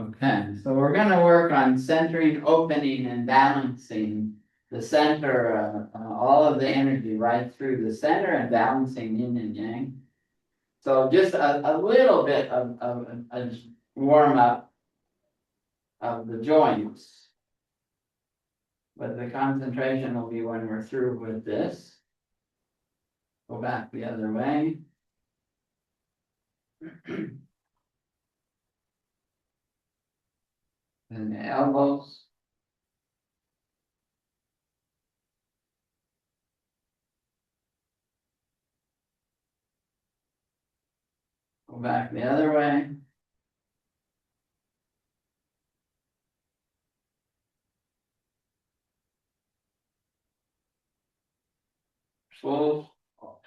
Okay, so we're gonna work on centering, opening, and balancing the center, all of the energy right through the center and balancing yin and yang. So just a little bit of a warm up of the joints. But the concentration will be when we're through with this. Go back the other way. And the elbows. Go back the other way. Full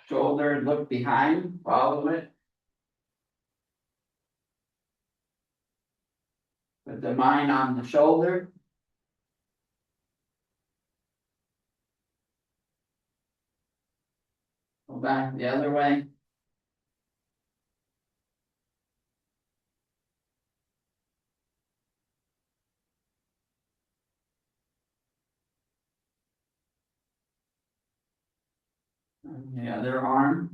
shoulder, look behind, follow it. Put the mind on the shoulder. Go back the other way. And the other arm.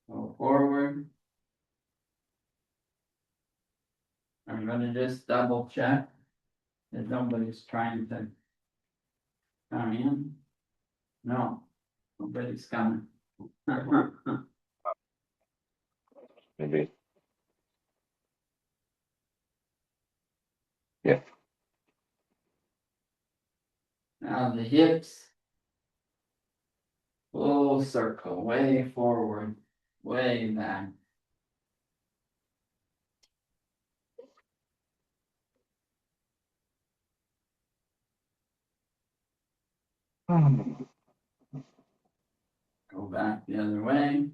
Go forward. I'm gonna just double check that nobody's trying to come in. No, nobody's coming. Maybe. Yeah. Now the hips. Full circle, way forward, way back. Go back the other way.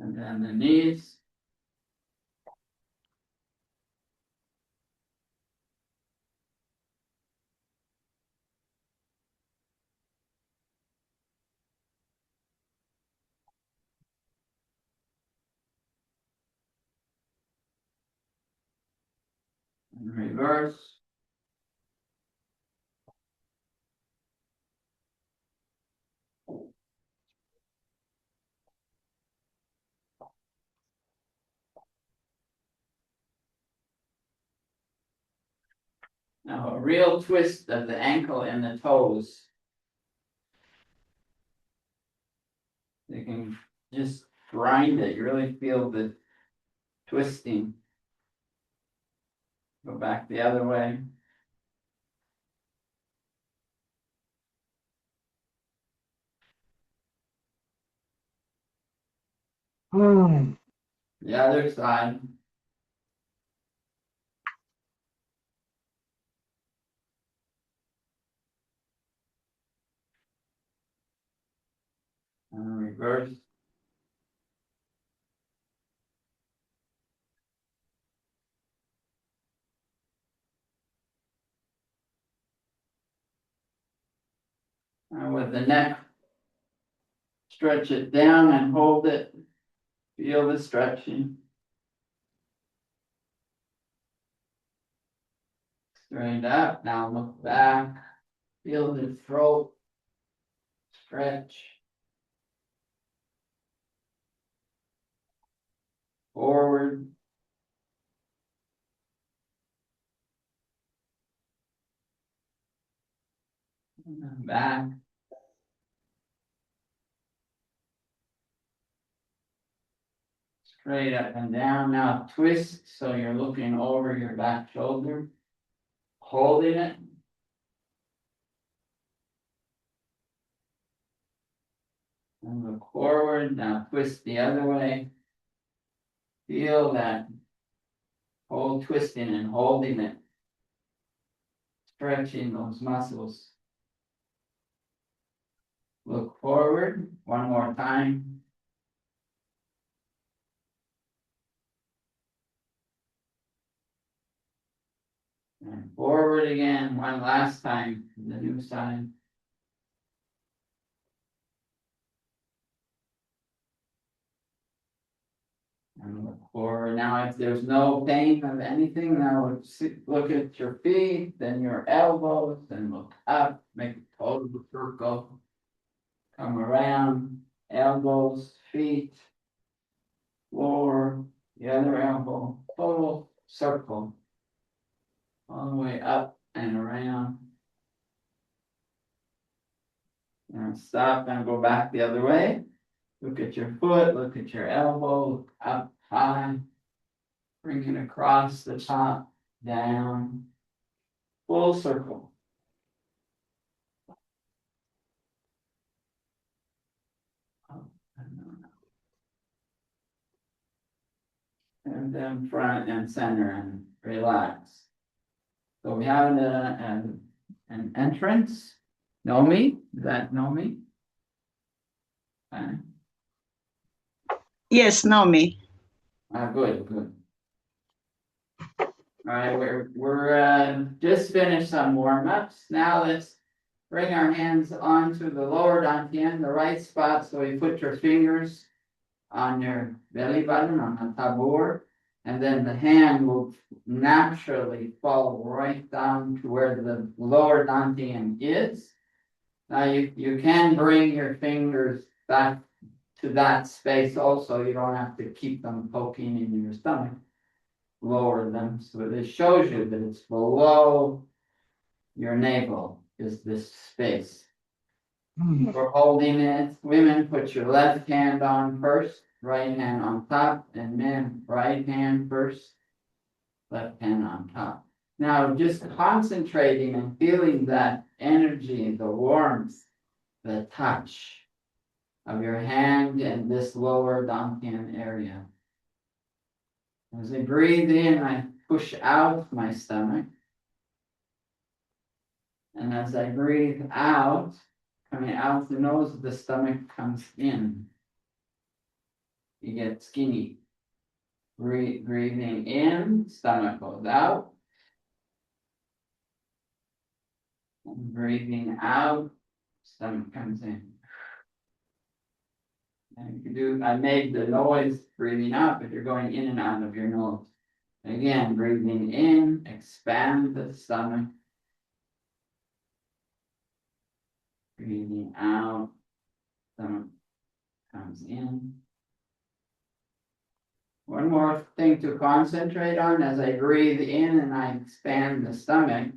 And then the knees. And reverse. Now a real twist of the ankle and the toes. You can just grind it, you really feel the twisting. Go back the other way. The other side. And reverse. And with the neck, stretch it down and hold it. Feel the stretching. Straight up. Now look back. Feel the throat. Stretch. Forward. And then back. Straight up and down. Now twist so you're looking over your back shoulder. Holding it. And look forward. Now twist the other way. Feel that whole twisting and holding it. stretching those muscles. Look forward one more time. And forward again, one last time, the new side. And look forward. Now, if there's no pain of anything, now look at your feet, then your elbows, then look up, make a total circle. Come around, elbows, feet, floor, the other elbow, total circle. All the way up and around. And stop and go back the other way. Look at your foot, look at your elbow, look up high. Bring it across the top, down, full circle. And then front and center and relax. So we have an entrance. Know me? Does that know me? Okay. Yes, know me. Good, good. All right, we're just finished some warm-ups. Now let's bring our hands onto the lower dantian, the right spot. So you put your fingers on your belly button, on the tabor, and then the hand will naturally fall right down to where the lower dantian is. Now you can bring your fingers back to that space also. You don't have to keep them poking in your stomach. Lower them, so this shows you that it's below your navel is this space. We're holding it. Women, put your left hand on first, right hand on top, and men, right hand first, left hand on top. Now, just concentrating and feeling that energy, the warmth, the touch of your hand in this lower dantian area. As I breathe in, I push out my stomach. And as I breathe out, coming out the nose, the stomach comes in. You get skinny. Breathing in, stomach goes out. And breathing out, stomach comes in. And you do, I made the noise breathing out, but you're going in and out of your nose. Again, breathing in, expand the stomach. Breathing out, stomach comes in. One more thing to concentrate on as I breathe in and I expand the stomach.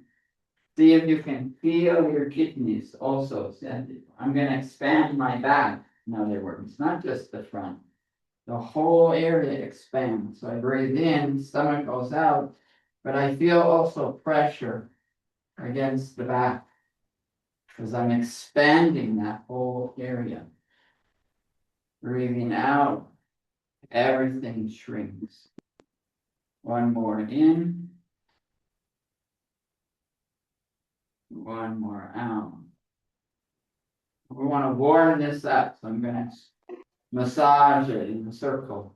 See if you can feel your kidneys also. I'm going to expand my back, in other words, not just the front. The whole area expands. So I breathe in, stomach goes out, but I feel also pressure against the back because I'm expanding that whole area. Breathing out, everything shrinks. One more in. One more out. We want to warm this up, so I'm going to massage it in a circle,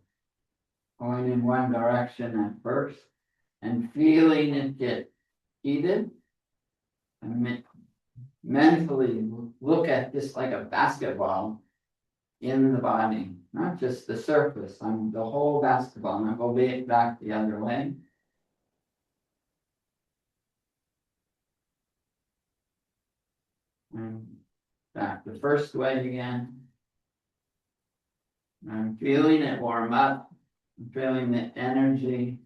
going in one direction at first, and feeling it get heated, and mentally look at this like a basketball in the body, not just the surface. I'm the whole basketball. And I'll go back the other way. And back the first way again. I'm feeling it warm up. I'm feeling the energy.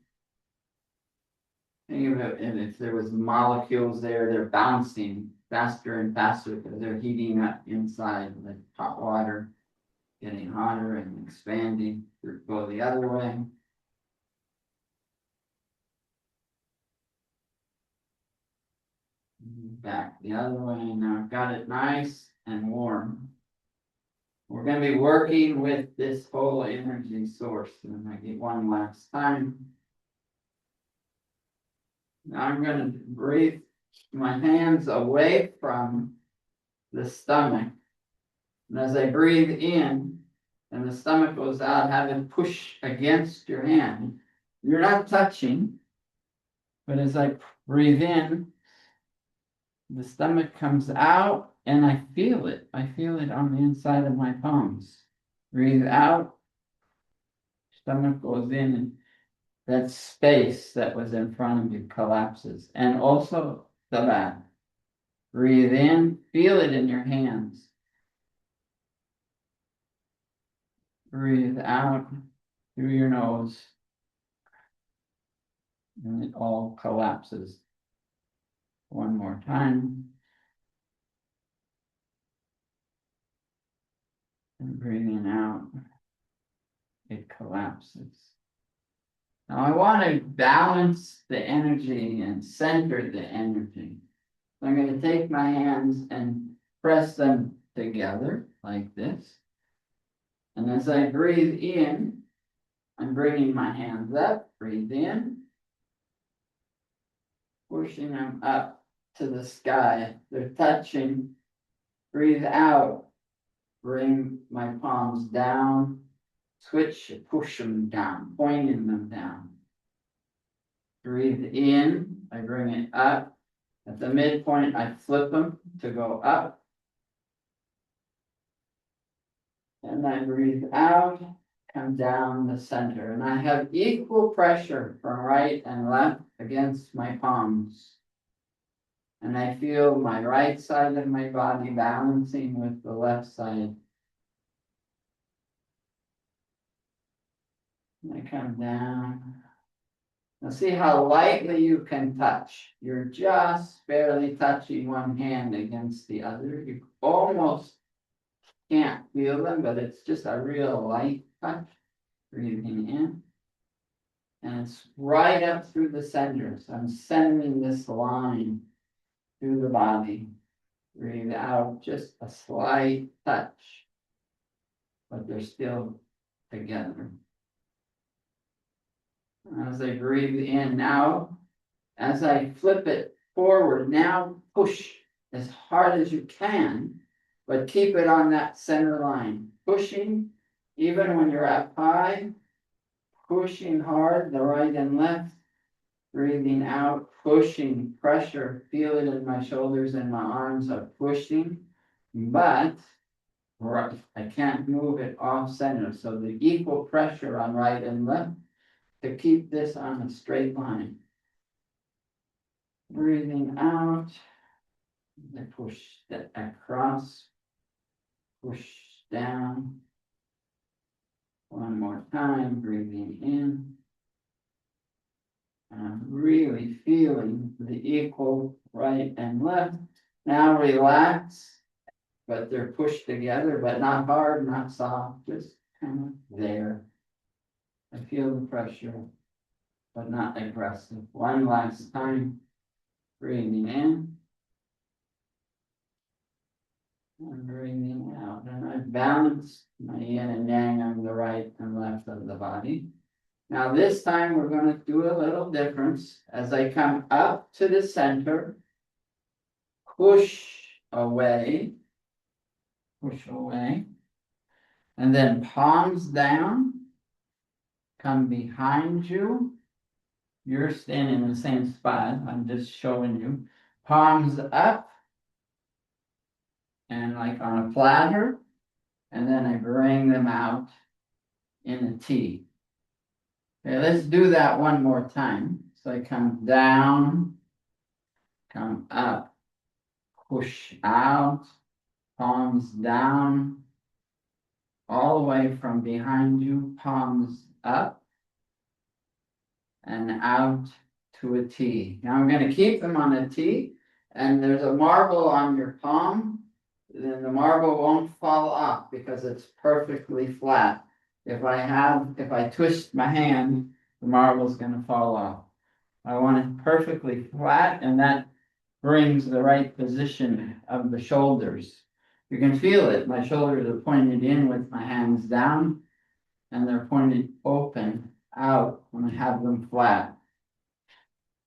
Think of it, and if there was molecules there, they're bouncing faster and faster because they're heating up inside, like hot water, getting hotter and expanding. Go the other way. Back the other way. Now I've got it nice and warm. We're going to be working with this whole energy source. And I get one last time. Now I'm going to breathe my hands away from the stomach. And as I breathe in and the stomach goes out, have it push against your hand. You're not touching, but as I breathe in, the stomach comes out and I feel it. I feel it on the inside of my palms. Breathe out, stomach goes in, and that space that was in front of you collapses. And also the back. Breathe in, feel it in your hands. Breathe out through your nose. And it all collapses. One more time. And breathing out, it collapses. Now I want to balance the energy and center the energy. So I'm going to take my hands and press them together like this. And as I breathe in, I'm bringing my hands up, breathe in, pushing them up to the sky. They're touching. Breathe out, bring my palms down, switch, push them down, pointing them down. Breathe in, I bring it up. At the midpoint, I flip them to go up. And I breathe out, come down the center. And I have equal pressure from right and left against my palms. And I feel my right side of my body balancing with the left side. And I come down. Now see how lightly you can touch. You're just barely touching one hand against the other. You almost can't feel them, but it's just a real light touch. Breathing in. And it's right up through the center. So I'm sending this line through the body. Breathe out, just a slight touch. But they're still together. As I breathe in now, as I flip it forward, now push as hard as you can, but keep it on that center line. Pushing, even when you're up high, pushing hard, the right and left, breathing out, pushing, pressure, feel it in my shoulders and my arms are pushing, but I can't move it off center. So the equal pressure on right and left to keep this on a straight line. Breathing out, I push that across, push down. One more time, breathing in. And I'm really feeling the equal right and left. Now relax, but they're pushed together, but not hard, not soft, just kind of there. I feel the pressure, but not aggressive. One last time, breathing in. And breathing out. And I've balanced my yin and yang on the right and left of the body. Now this time we're going to do a little difference. As I come up to the center, push away, and then palms down, come behind you. You're standing in the same spot, I'm just showing you. Palms up, and like on a platter, and then I bring them out in a T. Okay, let's do that one more time. So I come down, come up, push out, palms down, all the way from behind you, palms up and out to a T. Now I'm going to keep them on a T, and there's a marble on your palm. Then the marble won't fall off because it's perfectly flat. If I twist my hand, the marble's going to fall off. I want it perfectly flat, and that brings the right position of the shoulders. You can feel it. My shoulders are pointed in with my hands down, and they're pointed open out when I have them flat.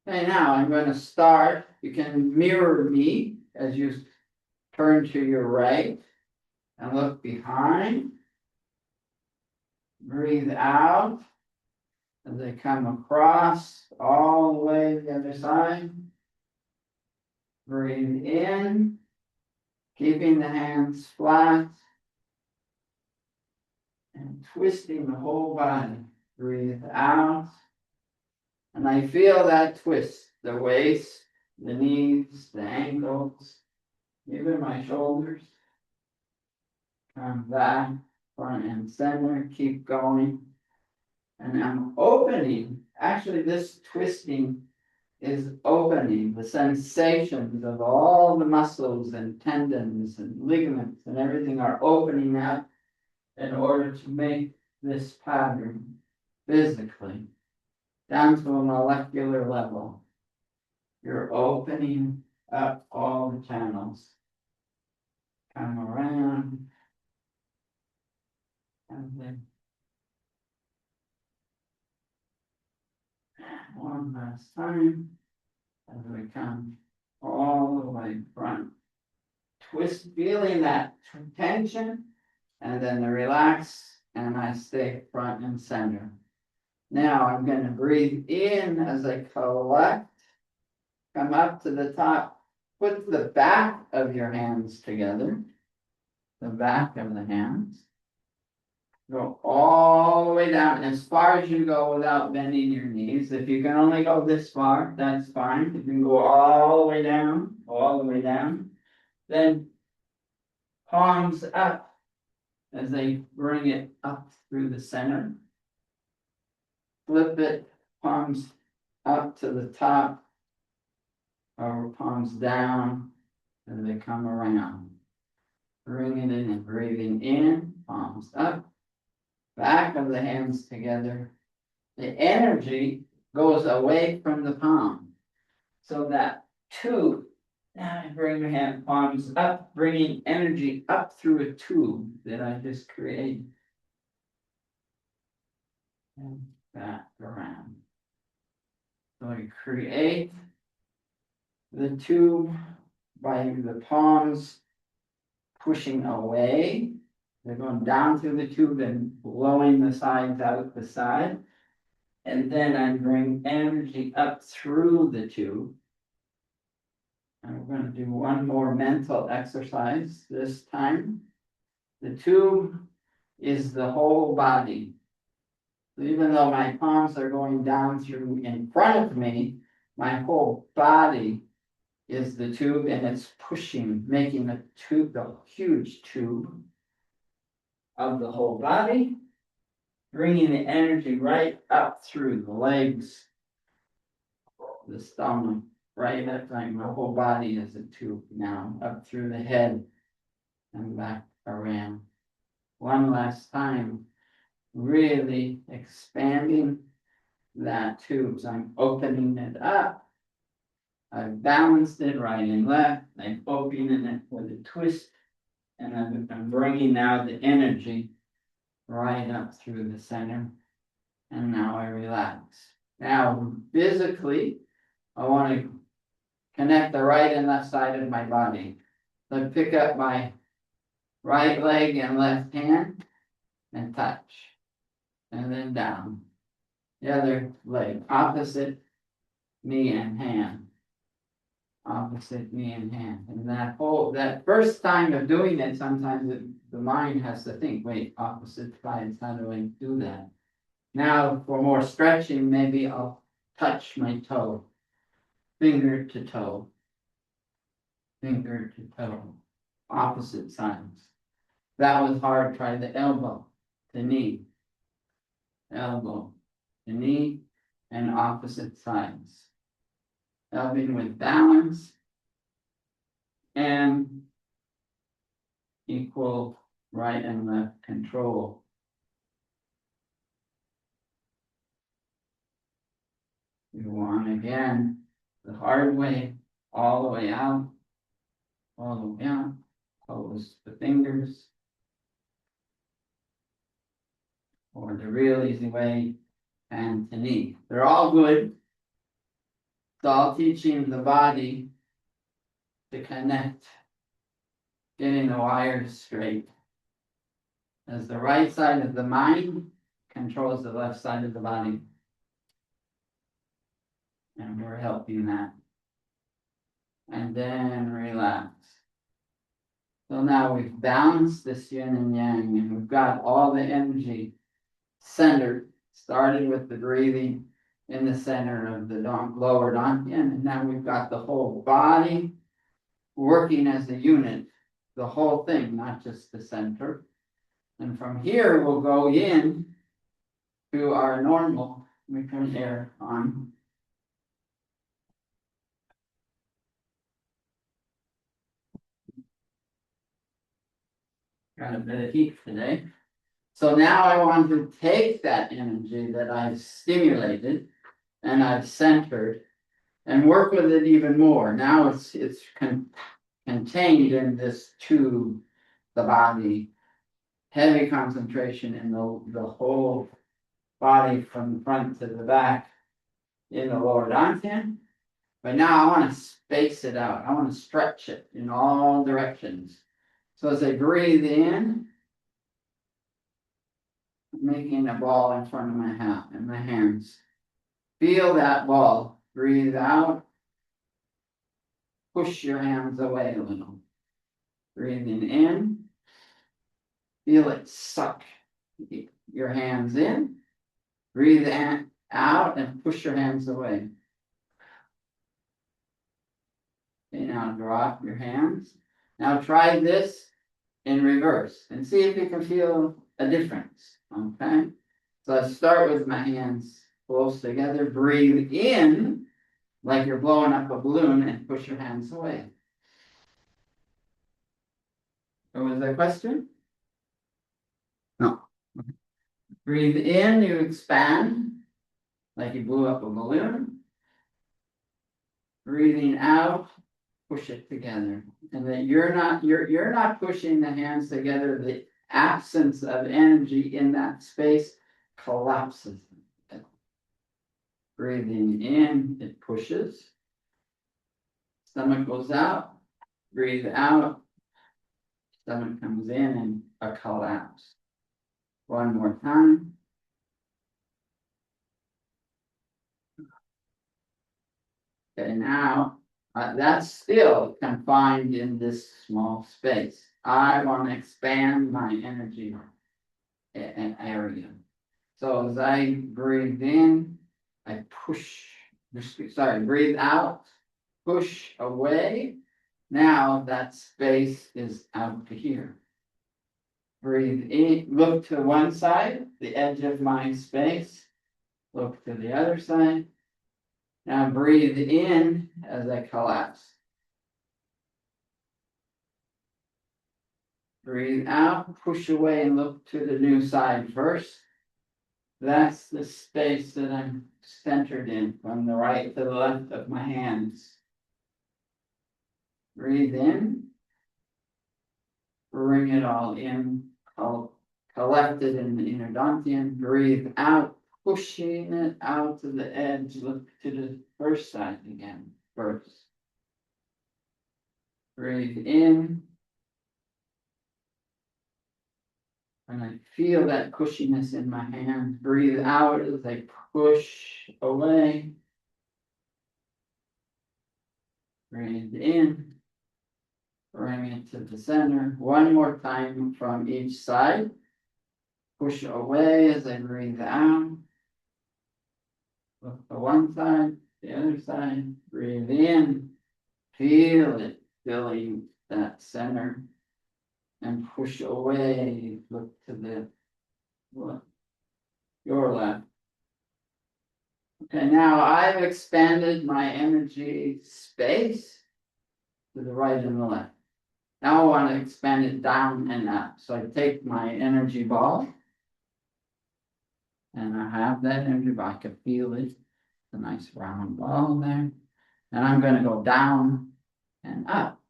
Okay, now I'm going to start. You can mirror me as you turn to your right and look behind. Breathe out as they come across all the way to the other side. Breathe in, keeping the hands flat and twisting the whole body. Breathe out. And I feel that twist, the waist, the knees, the ankles, even my shoulders. Come back, front and center, keep going. And I'm opening, actually this twisting is opening the sensations of all the muscles and tendons and ligaments and everything are opening up in order to make this pattern physically down to a molecular level. You're opening up all the channels. Come around and then one last time as we come all the way front. Twist, feeling that tension, and then the relax, and I stay front and center. Now I'm going to breathe in as I collect, come up to the top, put the back of your hands together, the back of the hands. Go all the way down as far as you go without bending your knees. If you can only go this far, that's fine. You can go all the way down, all the way down. Then palms up as they bring it up through the center. Flip it, palms up to the top, or palms down as they come around. Bring it in and breathing in, palms up, back of the hands together. The energy goes away from the palm. So that tube, now I bring your hand palms up, bringing energy up through a tube that I just created. And back around. So I create the tube by the palms pushing away. They're going down through the tube and blowing the sides out the side. And then I bring energy up through the tube. And we're going to do one more mental exercise this time. The tube is the whole body. So even though my palms are going down through in front of me, my whole body is the tube, and it's pushing, making the tube, the huge tube of the whole body, bringing the energy right up through the legs, the stomach, right up like my whole body is a tube now, up through the head and back around. One last time, really expanding that tube. So I'm opening it up. I've balanced it right and left. I'm opening it with a twist. And I'm bringing now the energy right up through the center. And now I relax. Now, physically, I want to connect the right and left side of my body. So I pick up my right leg and left hand and touch. And then down. The other leg, opposite knee and hand. Opposite knee and hand. And that first time of doing it, sometimes the mind has to think, wait, opposite sides, how do I do that? Now, for more stretching, maybe I'll touch my toe, finger to toe, opposite sides. That was hard. Try the elbow to knee, elbow to knee, and opposite sides. Helping with balance and equal right and left control. You want again the hard way, all the way out, all the way out, close the fingers, or the real easy way, hand to knee. They're all good. It's all teaching the body to connect, getting the wires straight. As the right side of the mind controls the left side of the body. And we're helping that. And then relax. So now we've balanced this yin and yang, and we've got all the energy centered, started with the breathing in the center of the lower dantian, and now we've got the whole body working as a unit, the whole thing, not just the center. And from here, we'll go in to our normal. We turn air on. Got a bit of heat today. So now I want to take that energy that I've stimulated and I've centered and work with it even more. Now it's contained in this tube, the body, heavy concentration in the whole body from the front to the back in the lower dantian. But now I want to space it out. I want to stretch it in all directions. So as I breathe in, making a ball in front of my hands. Feel that ball. Breathe out. Push your hands away a little. Breathing in. Feel it suck your hands in. Breathe out and push your hands away. Okay, now drop your hands. Now try this in reverse and see if you can feel a difference. Okay, so I start with my hands close together. Breathe in like you're blowing up a balloon and push your hands away. What was that question? No. Breathe in, you expand like you blew up a balloon. Breathing out, push it together. And that you're not pushing the hands together. The absence of energy in that space collapses them. Breathing in, it pushes. Stomach goes out. Breathe out. Stomach comes in and a collapse. One more time. Okay, now that's still confined in this small space. I want to expand my energy area. So as I breathe in, I push, breathe out, push away. Now that space is out to here. Breathe in, look to one side, the edge of my space. Look to the other side. Now breathe in as I collapse. Breathe out, push away and look to the new side first. That's the space that I'm centered in from the right to the left of my hands. Breathe in. Bring it all in, collect it in the inner dantian. Breathe out, pushing it out to the edge. Look to the first side again, first. Breathe in. And I feel that cushiness in my hand. Breathe out as I push away. Breathe in. Bring it to the center. One more time from each side. Push away as I breathe out. Look to one side, the other side. Breathe in. Feel it filling that center. And push away. Look to the your left. Okay, now I've expanded my energy space to the right and the left. Now I want to expand it down and up. So I take my energy ball. And I have that energy ball. I can feel it. It's a nice round ball there. And I'm going to go down and up.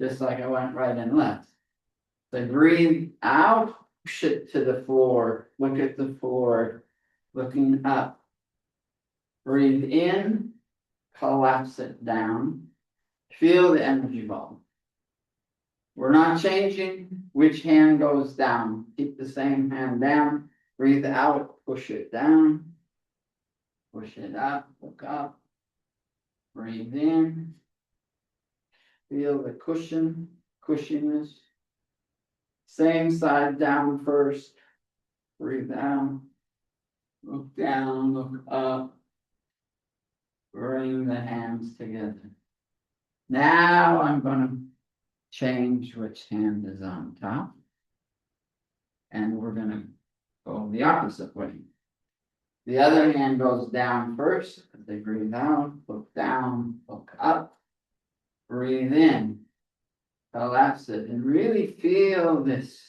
Just like I went right and left. So breathe out, push it to the floor. Look at the floor. Looking up. Breathe in. collapse it down. Feel the energy ball. We're not changing which hand goes down. Keep the same hand down. Breathe out, push it down. Push it up, look up. Breathe in. Feel the cushiness. Same side down first. Breathe out. Look down, look up. Bring the hands together. Now I'm going to change which hand is on top. And we're going to go the opposite way. The other hand goes down first. As they breathe out, look down, look up. Breathe in. Collapse it. And really feel this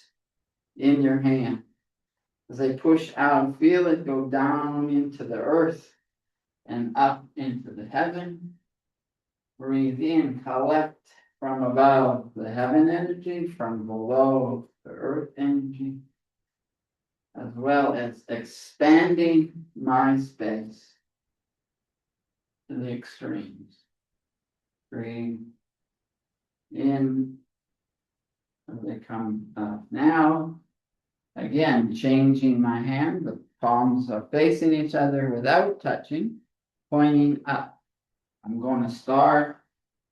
in your hand. As they push out, feel it go down into the earth and up into the heaven. Breathe in, collect from above the heaven energy, from below the earth energy, as well as expanding my space to the extremes. Breathe in as they come up. Now, again, changing my hand, the palms are facing each other without touching, pointing up. I'm going to start,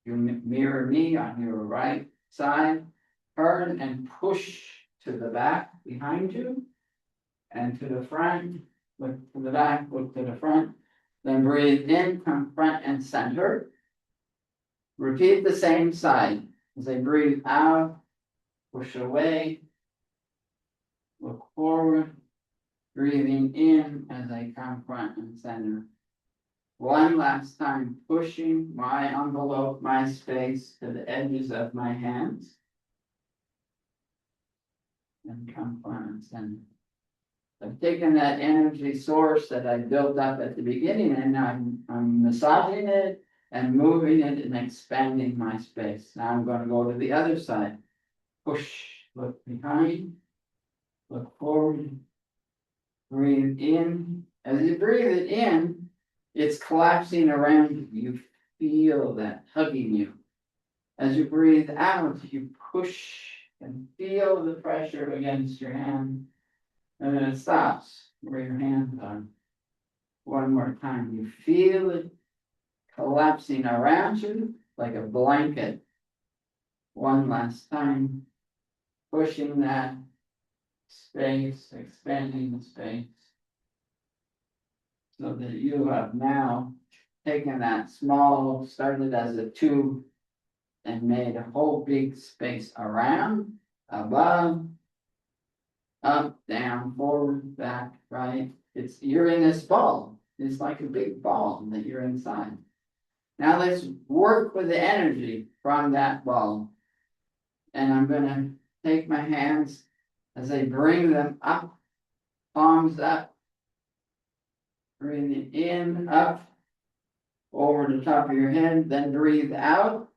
you mirror me on your right side, turn and push to the back behind you, and to the front, look to the back, look to the front, then breathe in, come front and center. Repeat the same side. As I breathe out, push away, look forward, breathing in as I come front and center. One last time, pushing my envelope, my space to the edges of my hands. And come front and center. I've taken that energy source that I built up at the beginning and I'm massaging it and moving it and expanding my space. Now I'm going to go to the other side. Push, look behind, look forward, breathe in. As you breathe it in, it's collapsing around you. You feel that hugging you. As you breathe out, you push and feel the pressure against your hand. And then it stops where your hands are. One more time. You feel it collapsing around you like a blanket. One last time. Pushing that space, expanding the space. So that you have now taken that small, started as a tube, and made a whole big space around, above, up, down, forward, back, right. You're in this ball. It's like a big ball that you're inside. Now let's work with the energy from that ball. And I'm going to take my hands as I bring them up, palms up, breathing in, up, over the top of your head, then breathe out.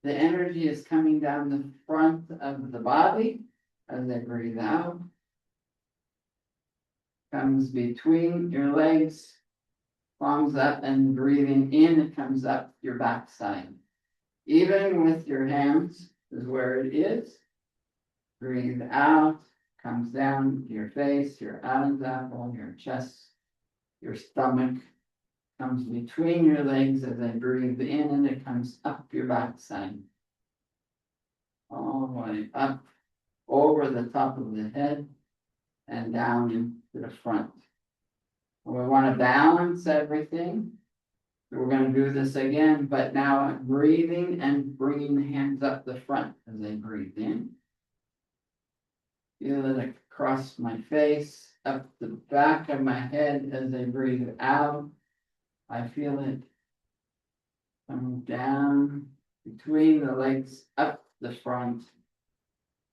The energy is coming down the front of the body as I breathe out. Comes between your legs, palms up, and breathing in, it comes up your backside. Even with your hands is where it is. Breathe out, comes down your face, your Adam's apple, your chest, your stomach. Comes between your legs as I breathe in, and it comes up your backside. All the way up, over the top of the head, and down into the front. We want to balance everything. So we're going to do this again, but now I'm breathing and bringing the hands up the front as I breathe in. Feel it across my face, up the back of my head as I breathe out. I feel it coming down between the legs, up the front.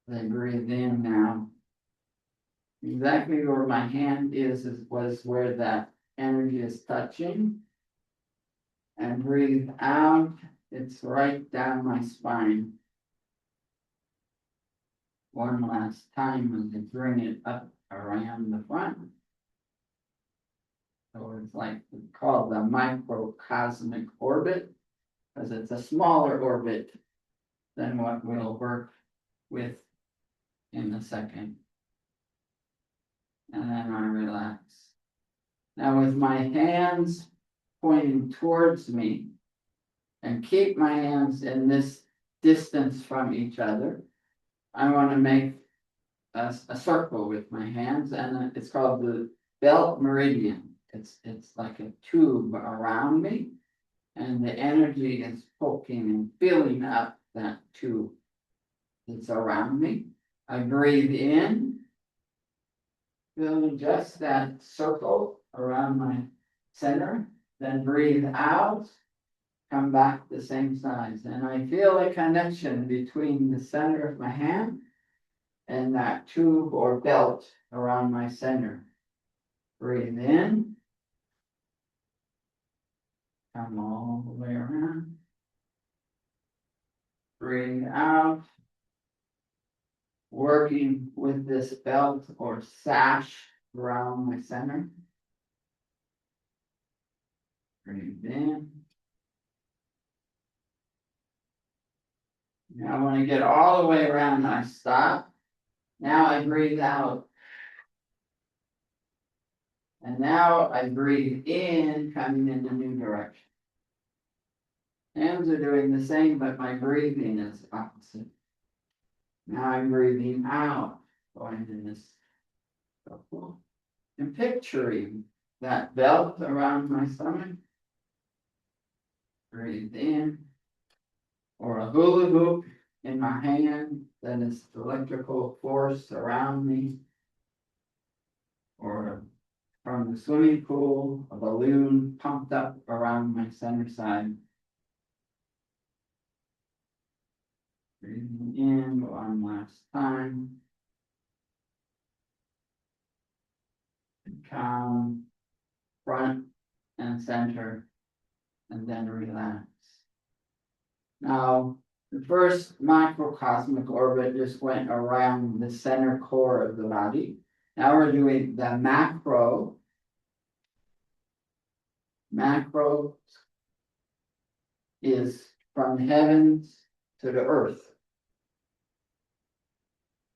As I breathe in now. Exactly where my hand was where that energy is touching. And breathe out, it's right down my spine. One last time as I bring it up around the front. So it's like called the microcosmic orbit, because it's a smaller orbit than what we'll work with in a second. And then I relax. Now with my hands pointing towards me, and keep my hands in this distance from each other, I want to make a circle with my hands, and it's called the belt meridian. It's like a tube around me, and the energy is poking and filling up that tube that's around me. I breathe in, fill just that circle around my center, then breathe out, come back the same size. And I feel a connection between the center of my hand and that tube or belt around my center. Breathe in, come all the way around. Breathe out, working with this belt or sash around my center. Breathe in. Now when I get all the way around, I stop. Now I breathe out. And now I breathe in, coming in a new direction. Hands are doing the same, but my breathing is opposite. Now I'm breathing out, going in this circle. And picturing that belt around my stomach. Breathe in. Or a hula hoop in my hand that is electrical force around me. Or from the swimming pool, a balloon pumped up around my center side. Breathing in one last time. Calm, front and center, and then relax. Now, the first microcosmic orbit just went around the center core of the body. Now we're doing the macro. Macro is from the heavens to the earth.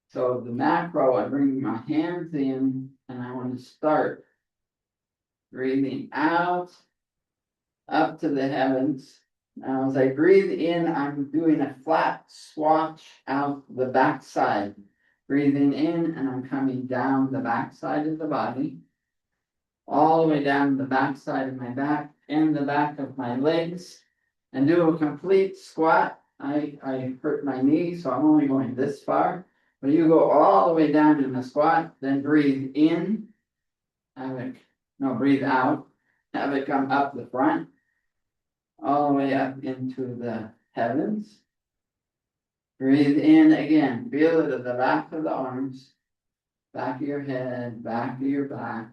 So the macro, I bring my hands in and I want to start breathing out up to the heavens. Now as I breathe in, I'm doing a flat swatch out the backside. Breathing in and I'm coming down the backside of the body. All the way down the backside of my back and the back of my legs. And do a complete squat. I hurt my knee, so I'm only going this far. But you go all the way down in the squat, then breathe in, breathe out, have it come up the front, all the way up into the heavens. Breathe in again, feel it at the back of the arms, back of your head, back of your back,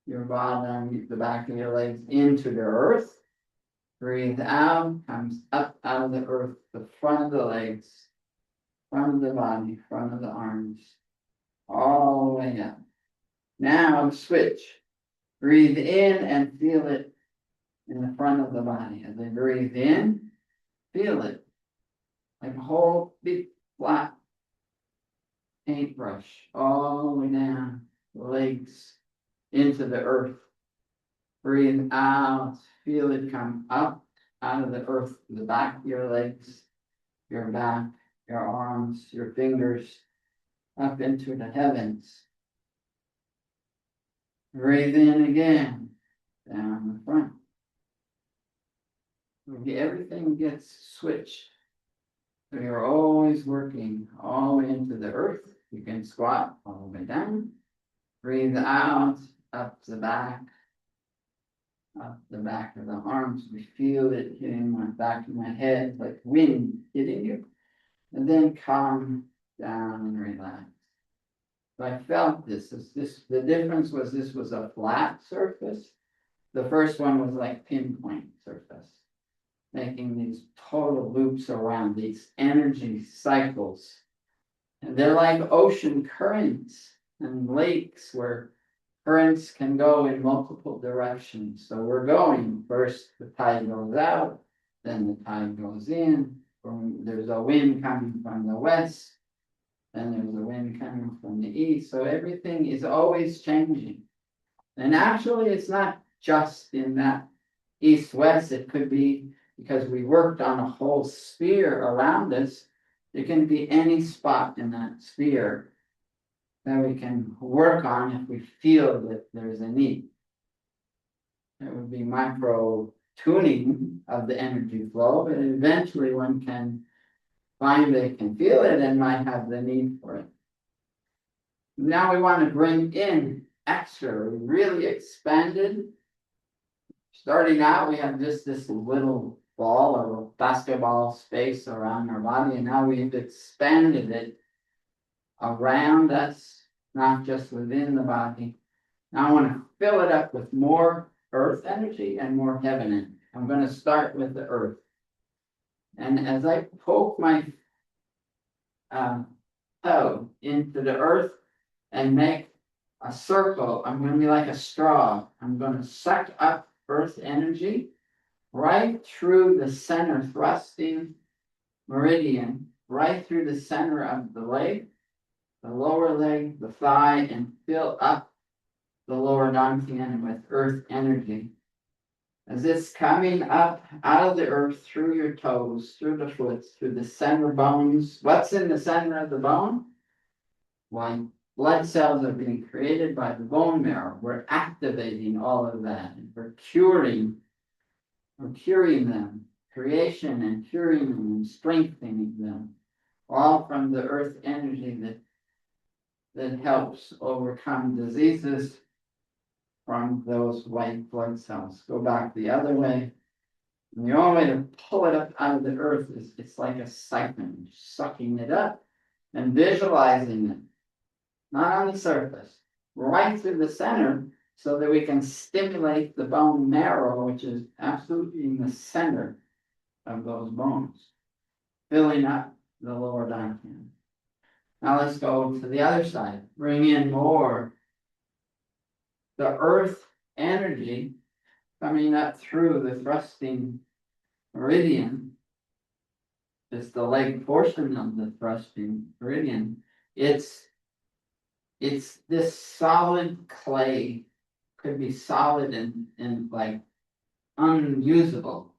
your bottom, the back of your legs into the earth. Breathe out, comes up out of the earth, the front of the legs, front of the body, front of the arms, all the way up. Now switch. Breathe in and feel it in the front of the body. As I breathe in, feel it like a whole big flat paintbrush all the way down the legs into the earth. Breathe out, feel it come up out of the earth to the back of your legs, your back, your arms, your fingers, up into the heavens. Breathe in again, down the front. Everything gets switched. So you're always working all the way into the earth. You can squat all the way down. Breathe out, up the back of the arms. We feel it hitting my back of my head, like wind hitting you. And then calm down and relax. So I felt this. The difference was this was a flat surface. The first one was like pinpoint surface, making these total loops around these energy cycles. And they're like ocean currents and lakes where currents can go in multiple directions. So we're going, first the tide goes out, then the tide goes in, there's a wind coming from the west, then there's a wind coming from the east. So everything is always changing. And actually, it's not just in that east-west, it could be because we worked on a whole sphere around us. It can be any spot in that sphere that we can work on if we feel that there's a need. It would be micro tuning of the energy flow, but eventually one can find they can feel it and might have the need for it. Now we want to bring in extra, we really expanded. Starting out, we have just this little ball or basketball space around our body, and now we've expanded it around us, not just within the body. Now I want to fill it up with more earth energy and more heaven energy. I'm going to start with the earth. And as I poke my toe into the earth and make a circle, I'm going to be like a straw. I'm going to suck up earth energy right through the center thrusting meridian, right through the center of the leg, the lower leg, the thigh, and fill up the lower dantian with earth energy. As it's coming up out of the earth through your toes, through the foot, through the center bones. What's in the center of the bone? White blood cells are being created by the bone marrow. We're activating all of that. And we're curing them. Creation and curing them and strengthening them. All from the earth energy that helps overcome diseases from those white blood cells. Go back the other way. And the only way to pull it up out of the earth is it's like a siphon, sucking it up and visualizing it, not on the surface, right through the center, so that we can stimulate the bone marrow, which is absolutely in the center of those bones, filling up the lower dantian. Now let's go to the other side. Bring in more the earth energy coming up through the thrusting meridian. It's the leg portion of the thrusting meridian. It's this solid clay, could be solid and like unusable,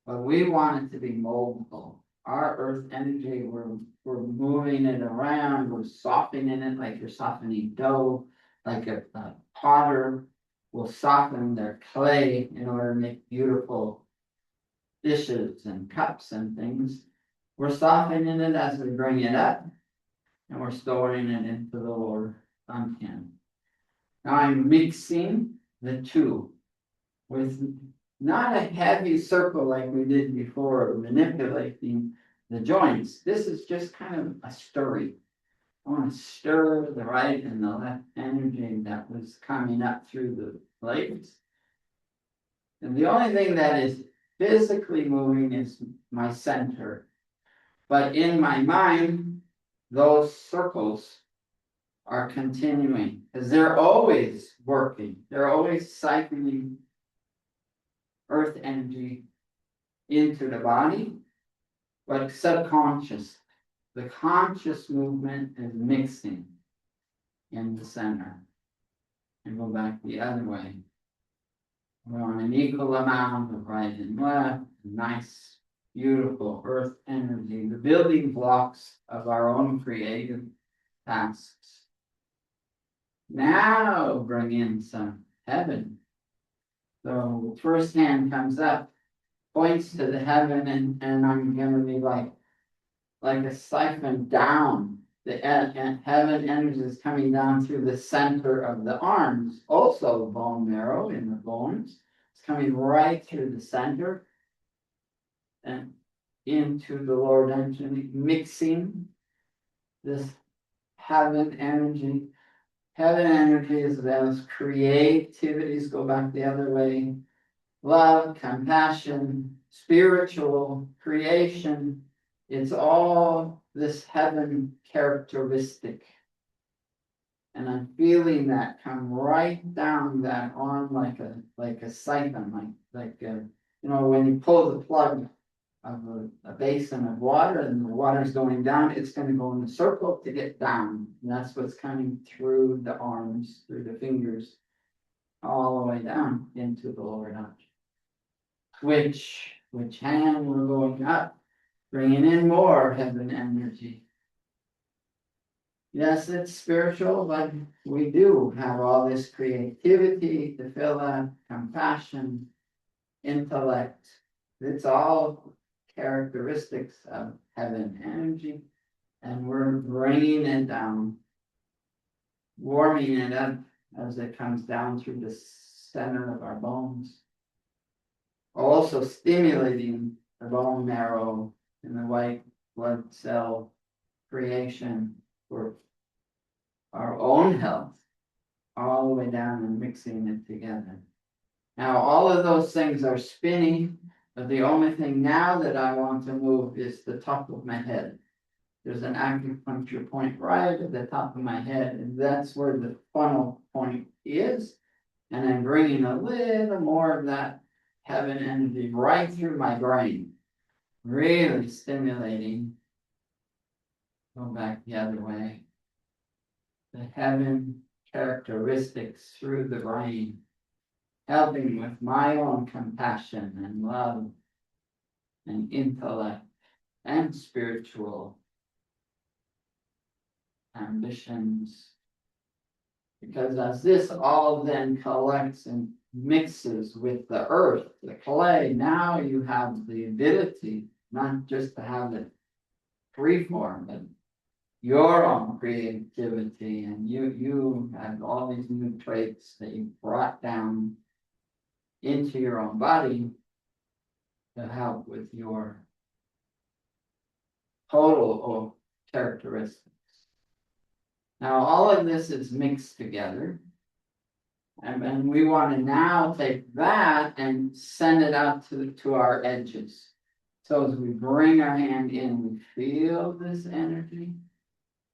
but we want it to be moldable. Our earth energy, we're moving it around, we're softening it like you're softening dough, like a potter will soften their clay in order to make beautiful dishes and cups and things. We're softening it as we bring it up, and we're storing it into the lower dantian. Now I'm mixing the two with not a heavy circle like we did before, manipulating the joints. This is just kind of a stirring. I want to stir the right and the left energy that was coming up through the legs. And the only thing that is physically moving is my center. But in my mind, those circles are continuing because they're always working. They're always cycling earth energy into the body, but subconscious. The conscious movement is mixing in the center. And go back the other way. We want an equal amount of right and left, nice, beautiful earth energy, the building blocks of our own creative tasks. Now bring in some heaven. So first hand comes up, points to the heaven, and I'm going to be like a siphon down. The heaven energy is coming down through the center of the arms, also bone marrow in the bones. It's coming right through the center and into the lower dantian, mixing this heaven energy. Heaven energy is those creativities, go back the other way. Love, compassion, spiritual creation. It's all this heaven characteristic. And I'm feeling that come right down that arm like a siphon, when you pull the plug of a basin of water and the water's going down, it's gonna go in a circle to get down. And that's what's coming through the arms, through the fingers, all the way down into the lower notch. Which hand we're going up, bringing in more heaven energy. Yes, it's spiritual, but we do have all this creativity to fill that, compassion, intellect. It's all characteristics of heaven energy, and we're bringing it down, warming it up as it comes down through the center of our bones. Also stimulating the bone marrow and the white blood cell creation for our own health, all the way down and mixing it together. Now, all of those things are spinning, but the only thing now that I want to move is the top of my head. There's an acupuncture point right at the top of my head, and that's where the funnel point is. And I'm bringing a little more of that heaven energy right through my brain, really stimulating. Go back the other way. The heaven characteristics through the brain, helping with my own compassion and love and intellect and spiritual ambitions. Because as this all then collects and mixes with the earth, the clay, now you have the ability not just to have it free form, but your own creativity, and you have all these new traits that you brought down into your own body to help with your total characteristics. Now, all of this is mixed together, and we want to now take that and send it out to our edges. So as we bring our hand in, we feel this energy,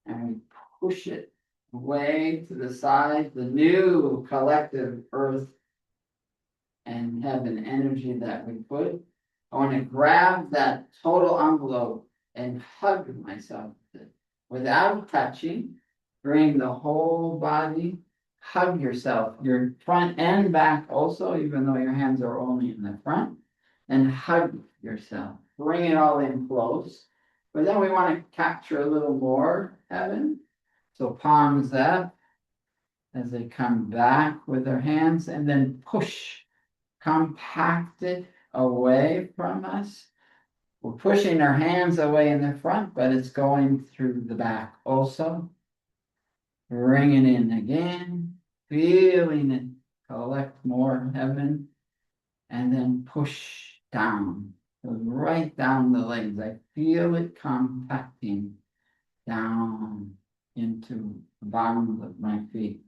and we push it way to the side, the new collective earth and heaven energy that we put. I want to grab that total envelope and hug myself with it without touching. Bring the whole body, hug yourself, your front and back also, even though your hands are only in the front, and hug yourself. Bring it all in close. But then we want to capture a little more heaven. So palms up as they come back with their hands, and then push, compact it away from us. We're pushing our hands away in the front, but it's going through the back also. Bring it in again, feeling it collect more heaven, and then push down, right down the legs. I feel it compacting down into the bottom of my feet.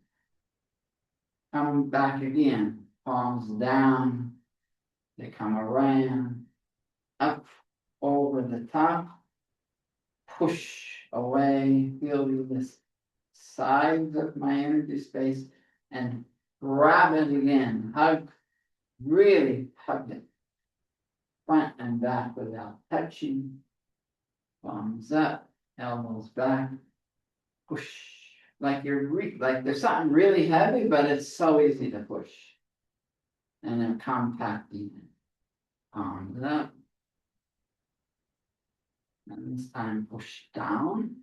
Come back again, palms down, they come around, up over the top, push away, feel this sides of my energy space, and grab it again, hug, really hug it, front and back without touching, palms up, elbows back, push, like like there's something really heavy, but it's so easy to push. And then compacting it, palms up, and this time push down.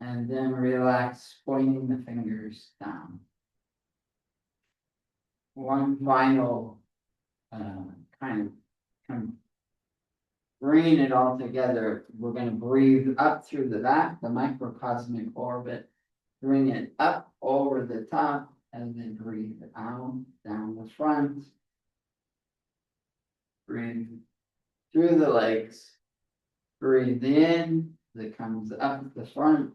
And then relax, pointing the fingers down. One final kind of bringing it all together. We're going to breathe up through the back, the microcosmic orbit. Bring it up over the top, and then breathe out, down the front. Breathe through the legs. Breathe in, that comes up the front.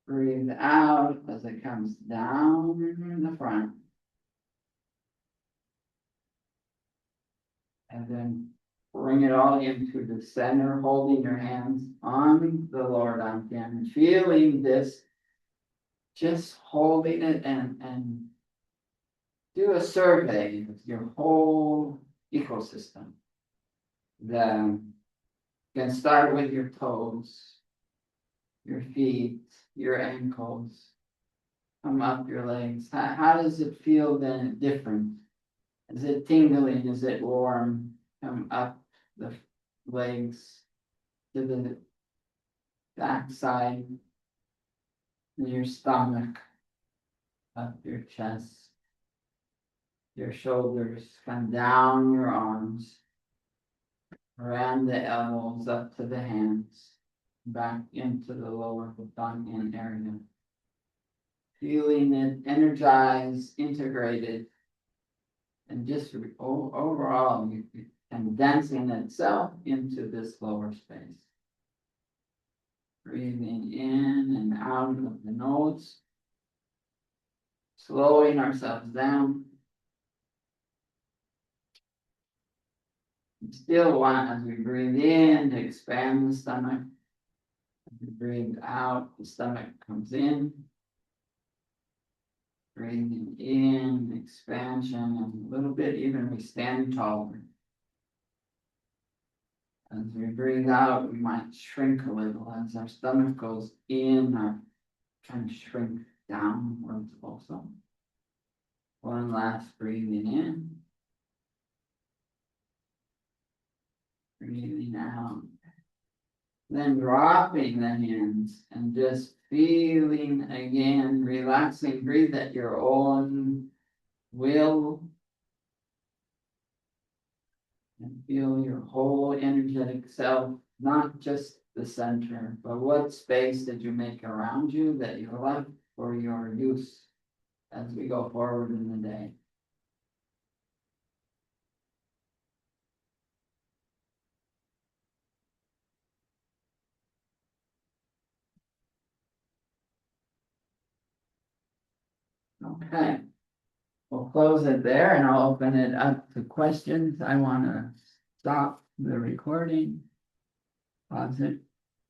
Breathe out as it comes down in the front. And then bring it all into the center, holding your hands on the Lord Antian, and feeling this, just holding it and do a survey of your whole ecosystem. Then you can start with your toes, your feet, your ankles, come up your legs. How does it feel then different? Is it tingling? Is it warm? Come up the legs to the backside, your stomach, up your chest, your shoulders, come down your arms, around the elbows, up to the hands, back into the lower abdominal area. Feeling it energized, integrated, and just overall, condensing itself into this lower space. Breathing in and out of the nose, slowing ourselves down. We still want, as we breathe in, to expand the stomach. As we breathe out, the stomach comes in. Breathing in, expansion, and a little bit even we stand taller. As we breathe out, we might shrink a little as our stomach goes in, or trying to shrink downwards also. One last breathing in. Breathing out. Then dropping the hands and just feeling again, relaxing, breathe at your own will. And feel your whole energetic self, not just the center, but what space did you make around you that you left for your use as we go forward in the day. Okay, we'll close it there and I'll open it up to questions. I want to stop the recording. Pause it.